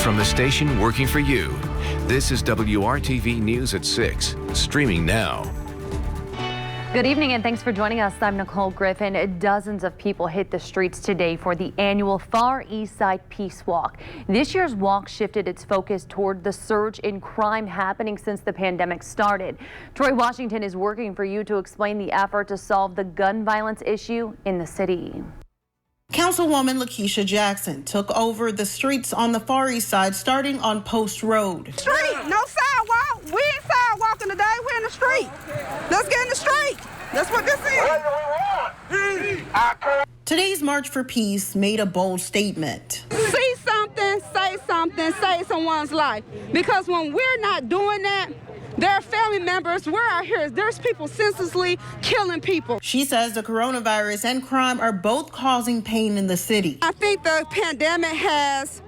From the station working for you, this is WRTV News at 6, streaming now. Good evening and thanks for joining us. I'm Nicole Griffin. Dozens of people hit the streets today for the annual Far East Side Peace Walk. This year's walk shifted its focus toward the surge in crime happening since the pandemic started. Troy Washington is working for you to explain the effort to solve the gun violence issue in the city. Councilwoman Lakeisha Jackson took over the streets on the Far East Side, starting on Post Road. Street, no sidewalk. We ain't sidewalking today. We're in the street. Let's get in the street. That's what this is. Today's March for Peace made a bold statement. See something, save someone's life. Because when we're not doing that, there are family members. We're out here. There's people senselessly killing people. She says the coronavirus and crime are both causing pain in the city. I think the pandemic has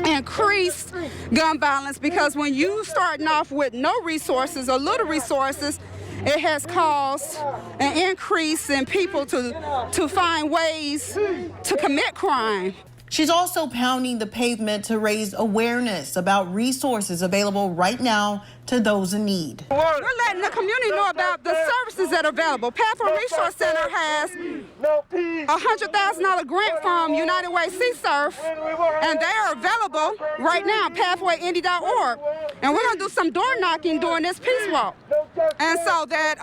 increased gun violence because when you starting off with no resources or little resources, it has caused an increase in people to find ways to commit crime. She's also pounding the pavement to raise awareness about resources available right now to those in need. We're letting the community know about the services that are available. Pathway Resource Center has a $100,000 grant from United Way Sea Surf, and they are available right now, pathwayindy.org. And we're going to do some door knocking during this peace walk. And so that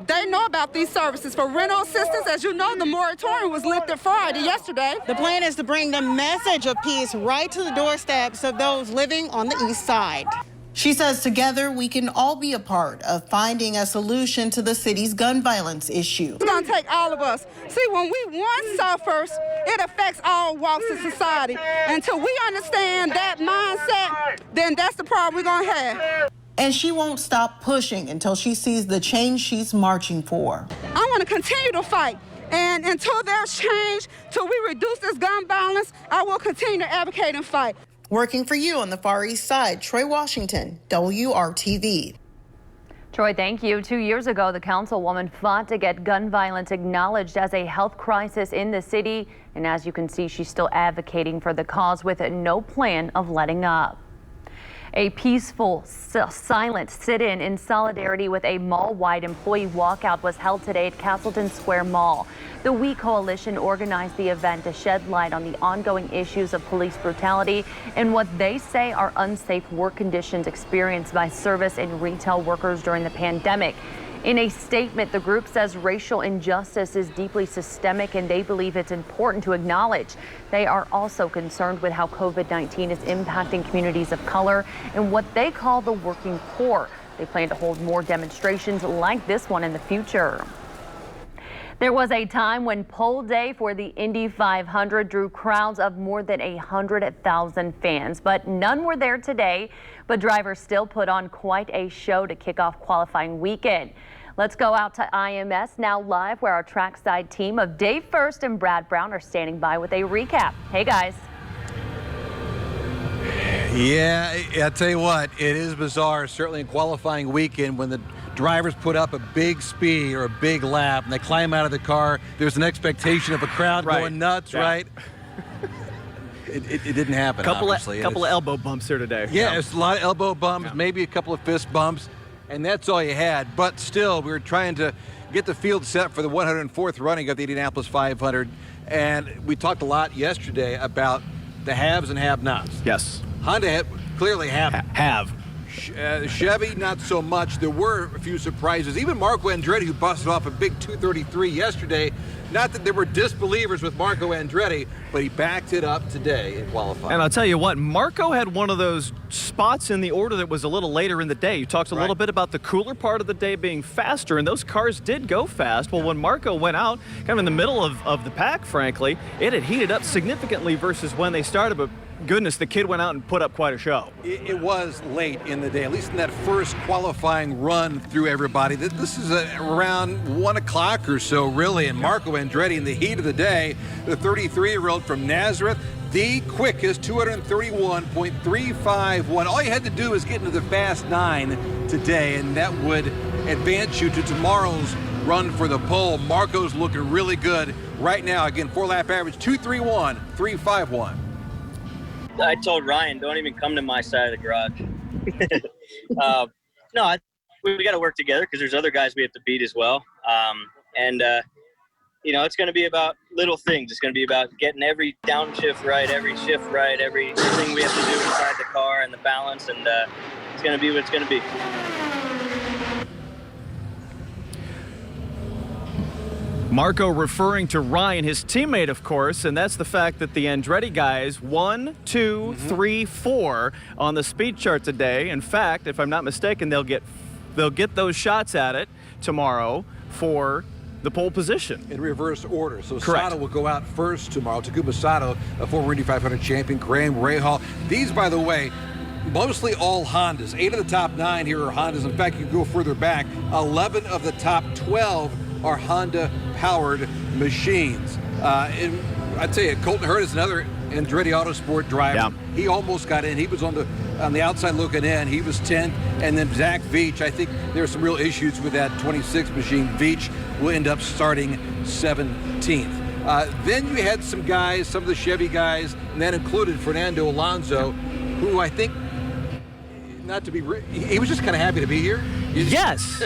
they know about these services for rental assistance. As you know, the moratorium was lifted Friday, yesterday. The plan is to bring the message of peace right to the doorsteps of those living on the East Side. She says together we can all be a part of finding a solution to the city's gun violence issue. It's going to take all of us. See, when one suffers, it affects all walks of society. Until we understand that mindset, then that's the problem we're going to have. And she won't stop pushing until she sees the change she's marching for. I want to continue to fight. And until there's change, till we reduce this gun violence, I will continue to advocate and fight. Working for you on the Far East Side, Troy Washington, WRTV. Troy, thank you. 2 years ago, the councilwoman fought to get gun violence acknowledged as a health crisis in the city. And as you can see, she's still advocating for the cause with no plan of letting up. A peaceful, silent sit-in in solidarity with a mall-wide employee walkout was held today at Castleton Square Mall. The We Coalition organized the event to shed light on the ongoing issues of police brutality and what they say are unsafe work conditions experienced by service and retail workers during the pandemic. In a statement, the group says racial injustice is deeply systemic and they believe it's important to acknowledge. They are also concerned with how COVID-19 is impacting communities of color and what they call the working poor. They plan to hold more demonstrations like this one in the future. There was a time when poll day for the Indy 500 drew crowds of more than 100,000 fans, but none were there today. But drivers still put on quite a show to kick off qualifying weekend. Let's go out to IMS now live, where our trackside team of Dave First and Brad Brown are standing by with a recap. Hey guys. Yeah, I tell you what, it is bizarre, certainly in qualifying weekend when the drivers put up a big speed or a big lap and they climb out of the car. There's an expectation of a crowd going nuts, right? It didn't happen, obviously. Couple of elbow bumps here today. Yeah, it's a lot of elbow bumps, maybe a couple of fist bumps, and that's all you had. But still, we were trying to get the field set for the 104th running of the Indianapolis 500, and we talked a lot yesterday about the haves and have-nots. Yes. Honda clearly have. Chevy, not so much. There were a few surprises. Even Marco Andretti, who busted off a big 233 yesterday. Not that there were disbelievers with Marco Andretti, but he backed it up today in qualifying. And I'll tell you what, Marco had one of those spots in the order that was a little later in the day. You talked a little bit about the cooler part of the day being faster, and those cars did go fast. Well, when Marco went out, kind of in the middle of the pack, frankly, it had heated up significantly versus when they started, but goodness, the kid went out and put up quite a show. It was late in the day, at least in that first qualifying run through everybody. This is around 1 o'clock or so, really, and Marco Andretti in the heat of the day, the 33-year-old from Nazareth, the quickest 231.351. All you had to do was get into the Fast 9 today, and that would advance you to tomorrow's run for the pole. Marco's looking really good right now. Again, 4-lap average, 231.351. I told Ryan, don't even come to my side of the garage. No, we got to work together because there's other guys we have to beat as well. It's going to be about little things. It's going to be about getting every downshift right, every shift right, everything we have to do inside the car and the balance, and it's going to be what it's going to be. Marco referring to Ryan, his teammate, of course, and that's the fact that the Andretti guys 1, 2, 3, 4 on the speed chart today. In fact, if I'm not mistaken, they'll get those shots at it tomorrow for the pole position. In reverse order. So Correct. Sato will go out first tomorrow. Takuma Sato, a former Indy 500 champion, Graham Rahal. These, by the way, mostly all Hondas. 8 of the top 9 here are Hondas. In fact, you go further back, 11 of the top 12 are Honda-powered machines. I'd say Colton Hurd is another Andretti Autosport driver. Yeah. He almost got in. He was on the outside looking in. He was 10th. And then Zach Veach, I think there are some real issues with that 26 machine. Veach will end up starting 17th. Then you had some guys, some of the Chevy guys, and that included Fernando Alonso, who I think, he was just kind of happy to be here. Yes.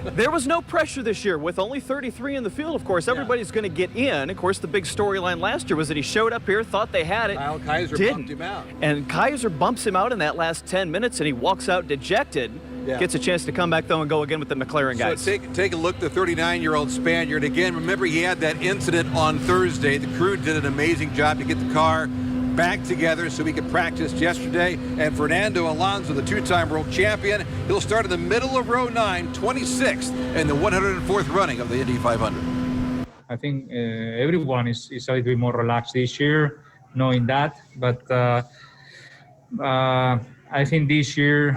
There was no pressure this year. With only 33 in the field, of course, everybody's going to get in. Of course, the big storyline last year was that he showed up here, thought they had it, Kyle Kaiser didn't. bumped him out. And Kaiser bumps him out in that last 10 minutes, and he walks out dejected. Yeah. Gets a chance to come back, though, and go again with the McLaren guys. So take a look at the 39-year-old Spaniard. Again, remember he had that incident on Thursday. The crew did an amazing job to get the car back together so we could practice yesterday. And Fernando Alonso, the two-time world champion, he'll start in the middle of row 9, 26th in the 104th running of the Indy 500. I think everyone is a little bit more relaxed this year, knowing that. But I think this year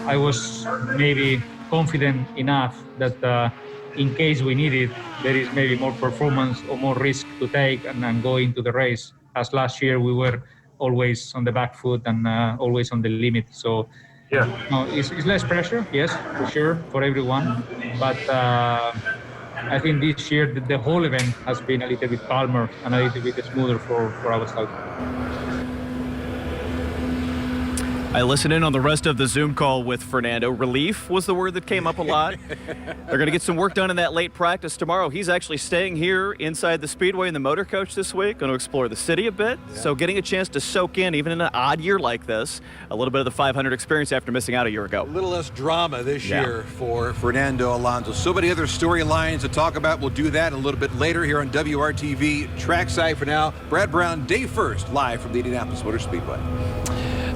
I was maybe confident enough that in case we need it, there is maybe more performance or more risk to take and go into the race. As last year, we were always on the back foot and always on the limit. So, it's less pressure, yes, for sure, for everyone. But I think this year, the whole event has been a little bit calmer and a little bit smoother for ourselves. I listened in on the rest of the Zoom call with Fernando. Relief was the word that came up a lot. They're going to get some work done in that late practice tomorrow. He's actually staying here inside the Speedway in the motor coach this week, going to explore the city a bit. Yeah. So getting a chance to soak in, even in an odd year like this, a little bit of the 500 experience after missing out a year ago. A little less drama this year for Fernando Alonso. So many other storylines to talk about. We'll do that a little bit later here on WRTV Trackside. For now, Brad Brown, day first, live from the Indianapolis Motor Speedway.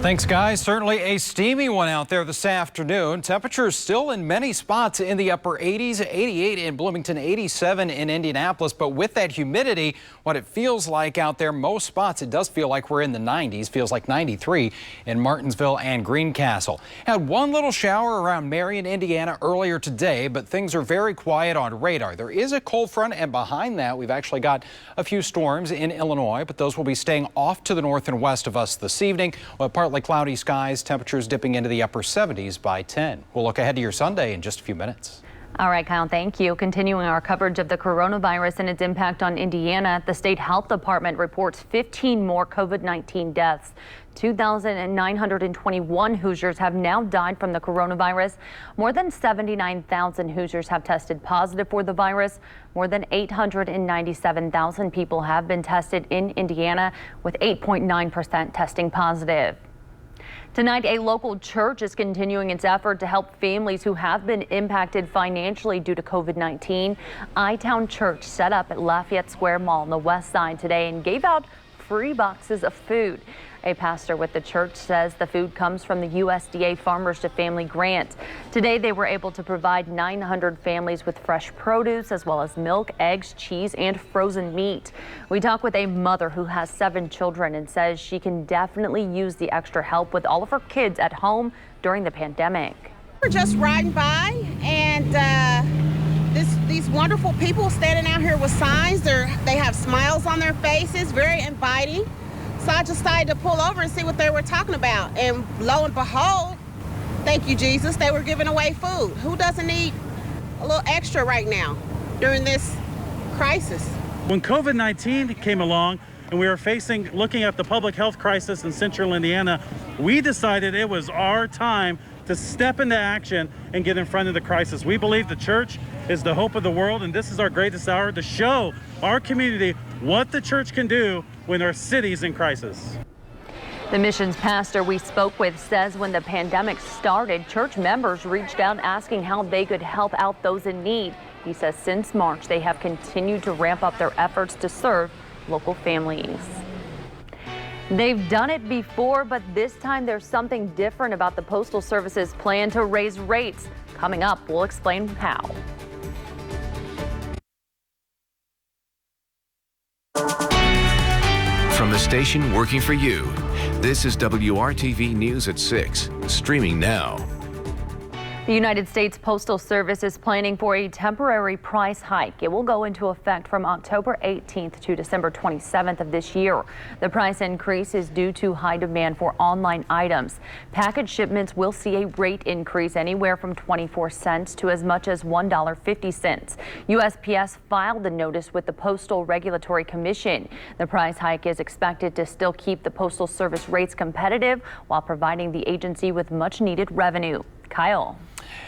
Thanks, guys. Certainly a steamy one out there this afternoon. Temperatures still in many spots in the upper 80s, 88 in Bloomington, 87 in Indianapolis. But with that humidity, what it feels like out there, most spots, it does feel like we're in the 90s. Feels like 93 in Martinsville and Greencastle. Had one little shower around Marion, Indiana earlier today, but things are very quiet on radar. There is a cold front, and behind that, we've actually got a few storms in Illinois, but those will be staying off to the north and west of us this evening. Partly cloudy skies, temperatures dipping into the upper 70s by 10. We'll look ahead to your Sunday in just a few minutes. All right, Kyle, thank you. Continuing our coverage of the coronavirus and its impact on Indiana, the state health department reports 15 more COVID-19 deaths. 2,921 Hoosiers have now died from the coronavirus. More than 79,000 Hoosiers have tested positive for the virus. More than 897,000 people have been tested in Indiana, with 8.9% testing positive. Tonight, a local church is continuing its effort to help families who have been impacted financially due to COVID-19. I-Town Church set up at Lafayette Square Mall on the west side today and gave out free boxes of food. A pastor with the church says the food comes from the USDA Farmers to Family grant. Today, they were able to provide 900 families with fresh produce, as well as milk, eggs, cheese, and frozen meat. We talk with a mother who has 7 children and says she can definitely use the extra help with all of her kids at home during the pandemic. We're just riding by, and these wonderful people standing out here with signs. They have smiles on their faces, very inviting. So I just decided to pull over and see what they were talking about. And lo and behold, thank you, Jesus, they were giving away food. Who doesn't need a little extra right now during this crisis? When COVID-19 came along, and we were looking at the public health crisis in central Indiana, we decided it was our time to step into action and get in front of the crisis. We believe the church is the hope of the world, and this is our greatest hour to show our community what the church can do when our city's in crisis. The missions pastor we spoke with says when the pandemic started, church members reached out asking how they could help out those in need. He says since March, they have continued to ramp up their efforts to serve local families. They've done it before, but this time there's something different about the Postal Service's plan to raise rates. Coming up, we'll explain how. From the station working for you, this is WRTV News at 6, streaming now. The United States Postal Service is planning for a temporary price hike. It will go into effect from October 18th to December 27th of this year. The price increase is due to high demand for online items. Package shipments will see a rate increase anywhere from 24 cents to as much as $1.50. USPS filed the notice with the Postal Regulatory Commission. The price hike is expected to still keep the Postal Service rates competitive while providing the agency with much needed revenue. Kyle.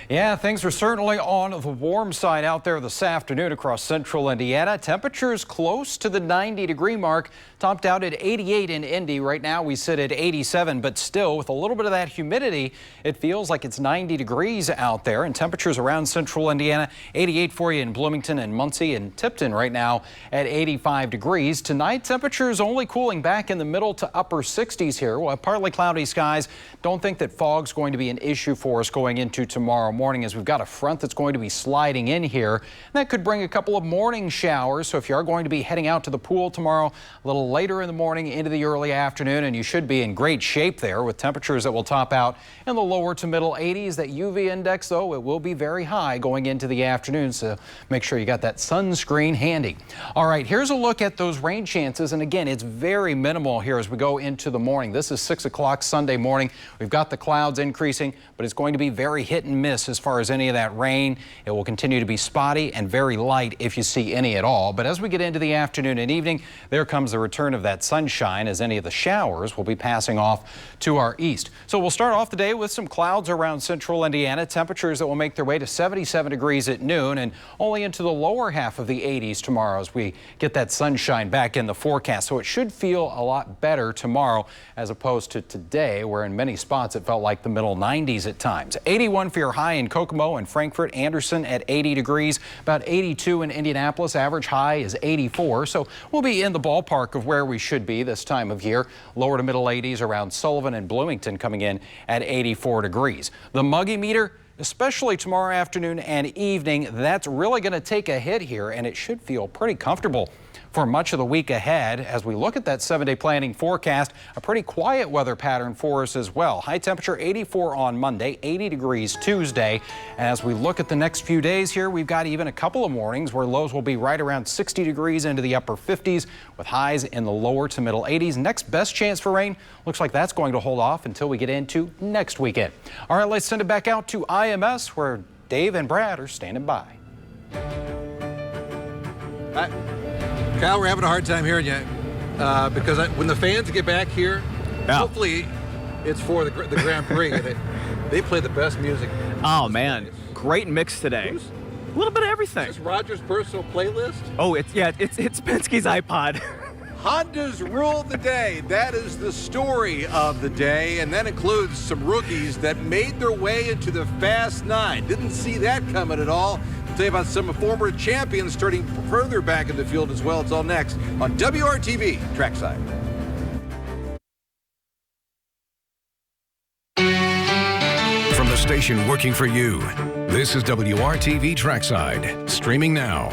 Yeah, things are certainly on the warm side out there this afternoon across central Indiana. Temperatures close to the 90-degree mark, topped out at 88 in Indy. Right now we sit at 87, but still with a little bit of that humidity, it feels like it's 90 degrees out there. And temperatures around central Indiana, 88 for you in Bloomington and Muncie and Tipton right now at 85 degrees. Tonight, temperatures only cooling back in the middle to upper 60s here. We'll have partly cloudy skies. Don't think that fog's going to be an issue for us going into tomorrow morning, as we've got a front that's going to be sliding in here. And that could bring a couple of morning showers. So if you are going to be heading out to the pool tomorrow, a little later in the morning into the early afternoon, and you should be in great shape there with temperatures that will top out in the lower to middle 80s. That UV index, though, it will be very high going into the afternoon. So make sure you got that sunscreen handy. All right, here's a look at those rain chances. And again, it's very minimal here as we go into the morning. This is 6 o'clock Sunday morning. We've got the clouds increasing, but it's going to be very hit and miss as far as any of that rain. It will continue to be spotty and very light if you see any at all. But as we get into the afternoon and evening, there comes the return of that sunshine, as any of the showers will be passing off to our east. So we'll start off the day with some clouds around central Indiana. Temperatures that will make their way to 77 degrees at noon and only into the lower half of the 80s tomorrow as we get that sunshine back in the forecast. So it should feel a lot better tomorrow as opposed to today, where in many spots it felt like the middle 90s at times. 81 for your high in Kokomo and Frankfort. Anderson at 80 degrees, about 82 in Indianapolis. Average high is 84, so we'll be in the ballpark of where we should be this time of year. Lower to middle 80s around Sullivan and Bloomington, coming in at 84 degrees. The muggy meter, especially tomorrow afternoon and evening, that's really going to take a hit here, and it should feel pretty comfortable for much of the week ahead. As we look at that 7-day planning forecast, a pretty quiet weather pattern for us as well. High temperature 84 on Monday, 80 degrees Tuesday. And as we look at the next few days here, we've got even a couple of mornings where lows will be right around 60 degrees into the upper 50s with highs in the lower to middle 80s. Next best chance for rain looks like that's going to hold off until we get into next weekend. All right, let's send it back out to IMS, where Dave and Brad are standing by. Kyle, we're having a hard time hearing you because when the fans get back here, hopefully it's for the Grand Prix. They play the best music. Oh, man. Great mix today. A little bit of everything. Is this Roger's personal playlist? Oh, it's Penske's iPod. Honda's ruled the day. That is the story of the day, and that includes some rookies that made their way into the Fast 9. Didn't see that coming at all. I'll tell you about some former champions starting further back in the field as well. It's all next on WRTV Trackside. From the station working for you, this is WRTV Trackside, streaming now.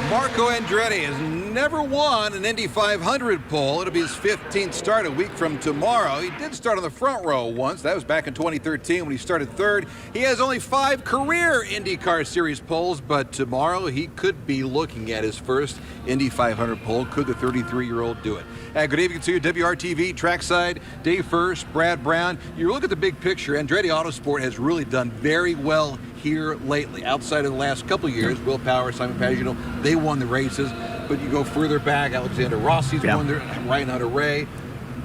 Marco Andretti has never won an Indy 500 pole. It'll be his 15th start a week from tomorrow. He did start on the front row once. That was back in 2013 when he started third. He has only 5 career IndyCar Series poles, but tomorrow he could be looking at his first Indy 500 pole. Could the 33-year-old do it? Good evening to you, WRTV Trackside. Dave First, Brad Brown. You look at the big picture, Andretti Autosport has really done very well here lately. Outside of the last couple of years, Will Power, Simon Pagino, they won the races. But you go further back, Alexander Rossi's won there, Ryan Hunter-Ray.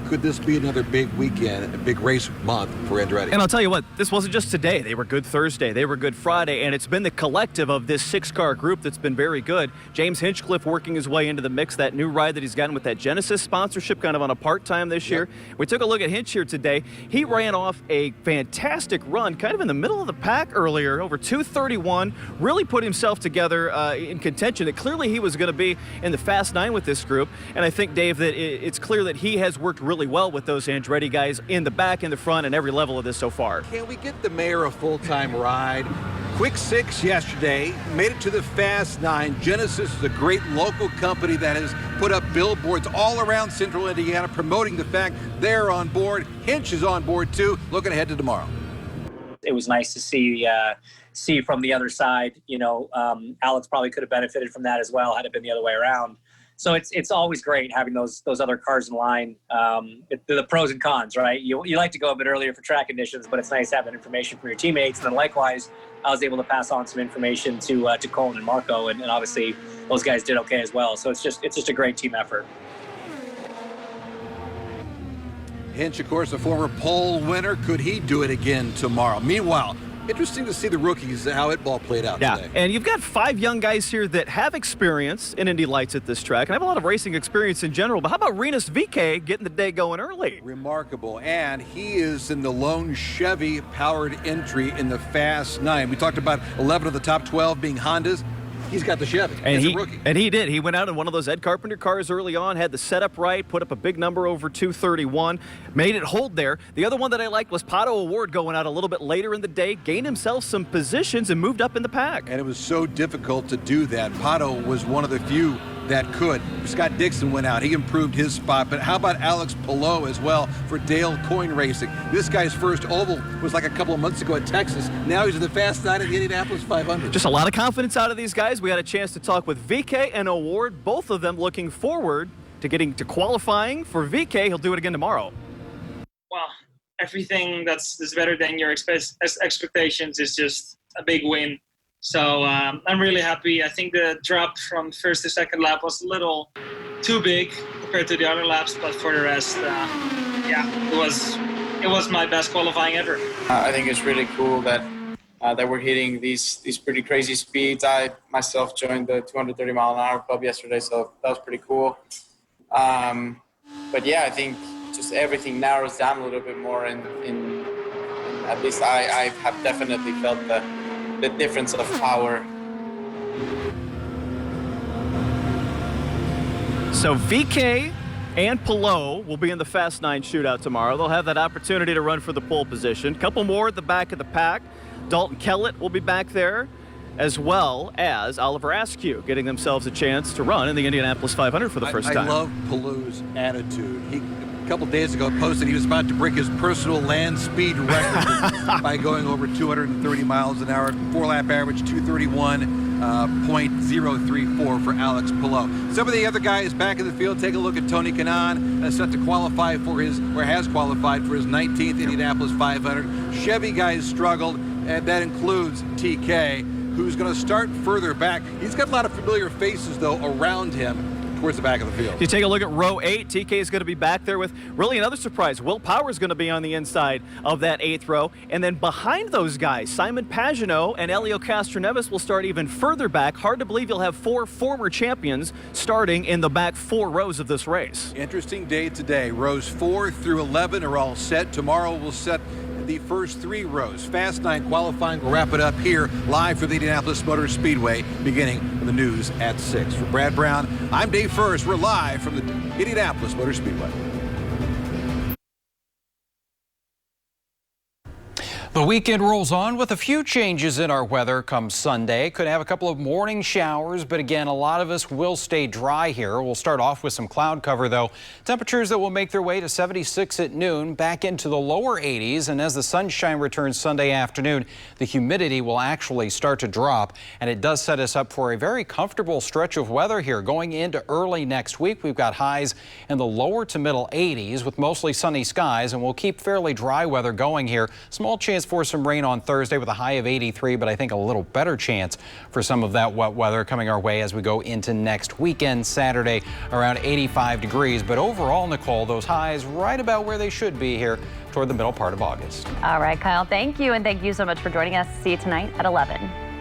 Could this be another big weekend, a big race month for Andretti? And I'll tell you what, this wasn't just today. They were good Thursday, they were good Friday, and it's been the collective of this 6-car group that's been very good. James Hinchcliffe working his way into the mix, that new ride that he's gotten with that Genesis sponsorship kind of on a part-time this year. We took a look at Hinch here today. He ran off a fantastic run kind of in the middle of the pack earlier, over 2:31, really put himself together in contention. That clearly he was going to be in the Fast 9 with this group, and I think, Dave, that it's clear that he has worked really well with those Andretti guys in the back, in the front, and every level of this so far. Can we get the mayor a full-time ride? Quick 6 yesterday, made it to the Fast 9. Genesis is a great local company that has put up billboards all around central Indiana promoting the fact they're on board. Hinch is on board too, looking ahead to tomorrow. It was nice to see from the other side. You know, Alex probably could have benefited from that as well had it been the other way around. So it's always great having those other cars in line. The pros and cons, right? You like to go a bit earlier for track conditions, but it's nice having information from your teammates. And then likewise, I was able to pass on some information to Colin and Marco, and obviously those guys did okay as well. So it's just a great team effort. Hinch, of course, a former pole winner. Could he do it again tomorrow? Meanwhile, interesting to see the rookies, how it ball played out today. And you've got 5 young guys here that have experience in Indy Lights at this track and have a lot of racing experience in general. But how about Rinus VeeKay getting the day going early? Remarkable. And he is in the lone Chevy-powered entry in the Fast 9. We talked about 11 of the top 12 being Hondas. He's got the Chevy. And He's a rookie. And he did. He went out in one of those Ed Carpenter cars early on, had the setup right, put up a big number over 231, made it hold there. The other one that I liked was Pato O'Ward going out a little bit later in the day, gained himself some positions and moved up in the pack. And it was so difficult to do that. Pato was one of the few that could. Scott Dixon went out. He improved his spot. But how about Alex Palou as well for Dale Coyne Racing? This guy's first oval was like a couple of months ago at Texas. Now he's in the Fast 9 at the Indianapolis 500. Just a lot of confidence out of these guys. We had a chance to talk with VeeKay and O'Ward, both of them looking forward to getting to qualifying. For VeeKay, he'll do it again tomorrow. Well, everything that's better than your expectations is just a big win. So I'm really happy. I think the drop from first to second lap was a little too big compared to the other laps, but for the rest, it was my best qualifying ever. I think it's really cool that we're hitting these pretty crazy speeds. I myself joined the 230 mile an hour club yesterday, so that was pretty cool. But yeah, I think just everything narrows down a little bit more, and at least I have definitely felt the difference of power. So VeeKay and Palou will be in the Fast 9 shootout tomorrow. They'll have that opportunity to run for the pole position. A couple more at the back of the pack. Dalton Kellett will be back there, as well as Oliver Askew, getting themselves a chance to run in the Indianapolis 500 for the first time. I love Palou's attitude. He, a couple days ago, posted he was about to break his personal land speed record by going over 230 miles an hour. 4-lap average 231.034 for Alex Palou. Some of the other guys back in the field. Take a look at Tony Kanaan, set to qualify for his, or has qualified for his 19th Indianapolis 500. Chevy guys struggled, and that includes TK, who's going to start further back. He's got a lot of familiar faces, though, around him towards the back of the field. You take a look at row 8. TK is going to be back there with really another surprise. Will Power is going to be on the inside of that 8th row. And then behind those guys, Simon Pagino and Elio Castroneves will start even further back. Hard to believe you'll have 4 former champions starting in the back 4 rows of this race. Interesting day today. Rows 4 through 11 are all set. Tomorrow we'll set the first 3 rows. Fast 9 qualifying. We'll wrap it up here live from the Indianapolis Motor Speedway, beginning with the news at 6. For Brad Brown, I'm Dave First. We're live from the Indianapolis Motor Speedway. The weekend rolls on with a few changes in our weather come Sunday. Could have a couple of morning showers, but again, a lot of us will stay dry here. We'll start off with some cloud cover, though. Temperatures that will make their way to 76 at noon, back into the lower 80s. And as the sunshine returns Sunday afternoon, the humidity will actually start to drop. And it does set us up for a very comfortable stretch of weather here going into early next week. We've got highs in the lower to middle 80s with mostly sunny skies, and we'll keep fairly dry weather going here. Small chance is for some rain on Thursday with a high of 83, but I think a little better chance for some of that wet weather coming our way as we go into next weekend. Saturday around 85 degrees. But overall, Nicole, those highs right about where they should be here toward the middle part of August. All right, Kyle, thank you. And thank you so much for joining us. See you tonight at 11.